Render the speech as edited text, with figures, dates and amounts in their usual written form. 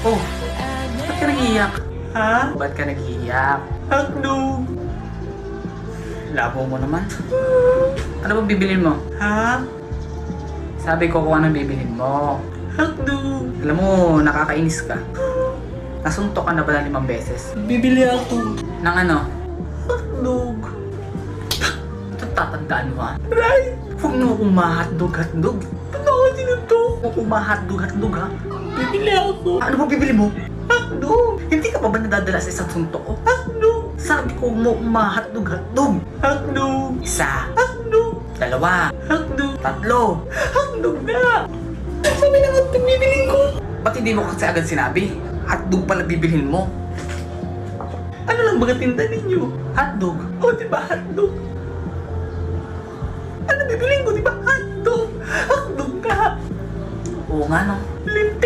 Oh, ba't ka nag-iiyak? Ha? Ba't ka nag-iiyak? Hotdog. Labo mo naman. Ano bang bibilin mo? Ha? Sabi ko kung anong bibilin mo. Hotdog. Alam mo, nakakainis ka. Nasuntok ka na ba ng 5 beses? Bibili ako. Nang ano? Hotdog. Ito tatandaan mo ha? Right? Huwag mo akong mahotdog-hotdog. Ba't ako tinutok? Huwag mo akong mahotdog-hotdog ha? Bibili ako. Ano ba bibili mo? Hotdog. Hindi ka pa ba nadadala sa isang suntok ko? Hotdog. Sabi ko mo mahotdog-hotdog. Hotdog. Isa, Hotdog. 2, Hotdog. 3. Hotdog na. Sabi na hotdog bibiling ko. Ba't hindi mo kasi agad sinabi? Hotdog pala bibilhin mo. Ano lang ba tinda ninyo? Hotdog. O, diba hotdog? Ano bibiling ko, diba hotdog? Hotdog ka. Oo nga no. Lintik.